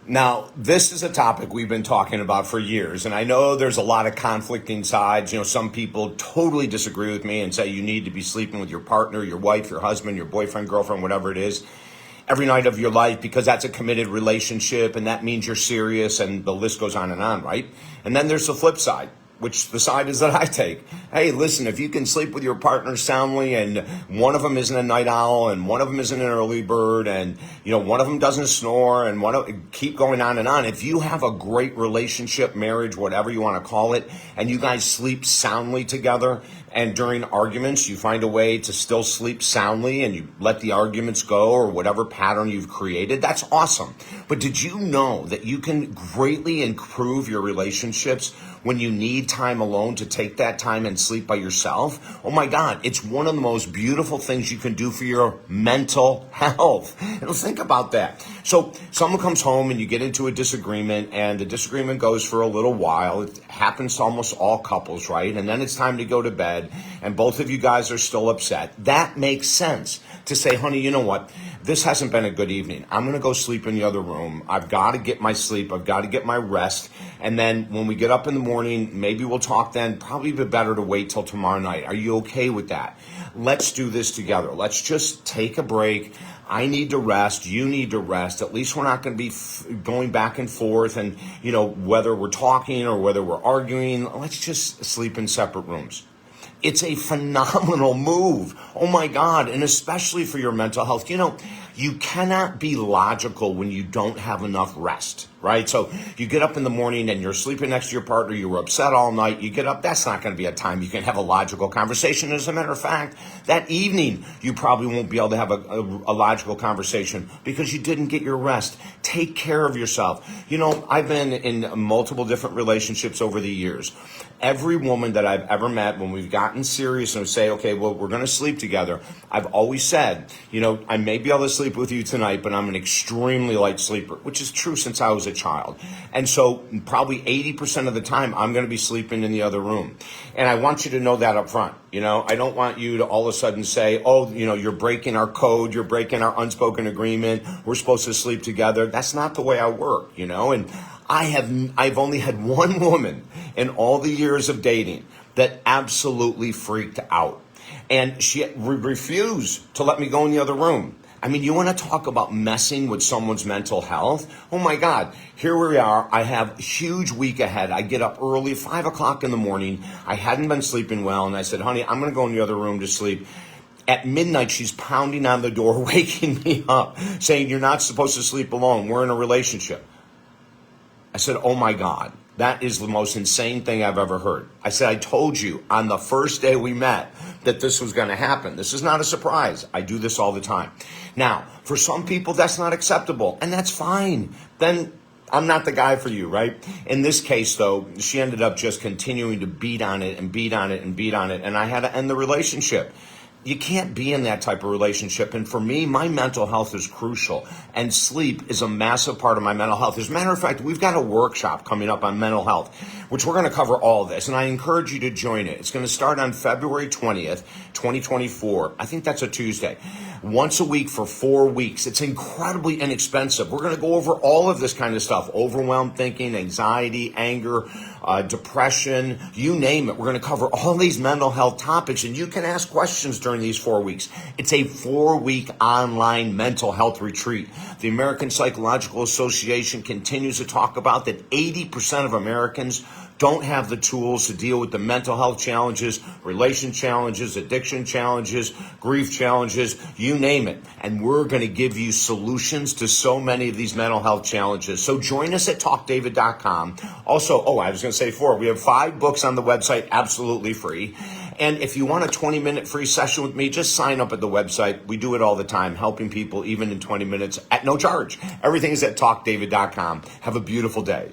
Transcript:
Now, this is a topic we've been talking about for years, and I know there's a lot of conflicting sides. Some people totally disagree with me and say you need to be sleeping with your partner, your wife, your husband, your boyfriend, girlfriend, whatever it is, every night of your life because that's a committed relationship and that means you're serious, and the list goes on, right? And then there's the flip side, which the side is that I take. Hey, listen, if you can sleep with your partner soundly and one of them isn't a night owl and one of them isn't an early bird and, one of them doesn't snore and keep going on and on. If you have a great relationship, marriage, whatever you want to call it, and you guys sleep soundly together, and during arguments, you find a way to still sleep soundly and you let the arguments go or whatever pattern you've created, that's awesome. But did you know that you can greatly improve your relationships when you need time alone to take that time and sleep by yourself? Oh my God, it's one of the most beautiful things you can do for your mental health. And think about that. So someone comes home and you get into a disagreement and the disagreement goes for a little while. It happens to almost all couples, right? And then it's time to go to bed and both of you guys are still upset. That makes sense to say, honey, you know what? This hasn't been a good evening. I'm going to go sleep in the other room. I've got to get my sleep. I've got to get my rest. And then when we get up in the morning, maybe we'll talk then. Probably be better to wait till tomorrow night. Are you okay with that? Let's do this together. Let's just take a break. I need to rest. You need to rest. At least we're not going to be going back and forth. And, whether we're talking or whether we're arguing, let's just sleep in separate rooms. It's a phenomenal move. Oh my God. And especially for your mental health. You cannot be logical when you don't have enough rest, right? So you get up in the morning and you're sleeping next to your partner. You were upset all night. You get up. That's not going to be a time you can have a logical conversation. As a matter of fact, that evening, you probably won't be able to have a logical conversation because you didn't get your rest. Take care of yourself. I've been in multiple different relationships over the years. Every woman that I've ever met, when we've gotten serious and say, okay, well, we're going to sleep together, I've always said, I may be able to sleep with you tonight, but I'm an extremely light sleeper, which is true since I was a child. And so probably 80% of the time, I'm going to be sleeping in the other room. And I want you to know that up front. I don't want you to all of a sudden say, oh, you're breaking our code, you're breaking our unspoken agreement, we're supposed to sleep together. That's not the way I work, and I've only had one woman in all the years of dating that absolutely freaked out. And she refused to let me go in the other room. I mean, you want to talk about messing with someone's mental health? Oh my God, here we are. I have a huge week ahead. I get up early, 5 o'clock in the morning. I hadn't been sleeping well. And I said, honey, I'm going to go in the other room to sleep. At midnight, she's pounding on the door, waking me up, saying, you're not supposed to sleep alone. We're in a relationship. I said, oh my God, that is the most insane thing I've ever heard. I said, I told you on the first day we met that this was going to happen. This is not a surprise. I do this all the time. Now, for some people, that's not acceptable, and that's fine. Then I'm not the guy for you, right? In this case, though, she ended up just continuing to beat on it and beat on it and beat on it, and I had to end the relationship. You can't be in that type of relationship. And for me, my mental health is crucial. And sleep is a massive part of my mental health. As a matter of fact, we've got a workshop coming up on mental health, which we're going to cover all of this. And I encourage you to join it. It's going to start on February 20th, 2024. I think that's a Tuesday. Once a week for 4 weeks. It's incredibly inexpensive. We're going to go over all of this kind of stuff. Overwhelmed thinking, anxiety, anger, depression, you name it. We're going to cover all these mental health topics, and you can ask questions during these 4 weeks. It's a 4-week online mental health retreat. The American Psychological Association continues to talk about that 80% of Americans don't have the tools to deal with the mental health challenges, relation challenges, addiction challenges, grief challenges, you name it. And we're going to give you solutions to so many of these mental health challenges. So join us at talkdavid.com. Also, I was going to say 4. We have 5 books on the website, absolutely free. And if you want a 20-minute free session with me, just sign up at the website. We do it all the time, helping people even in 20 minutes at no charge. Everything is at talkdavid.com. Have a beautiful day.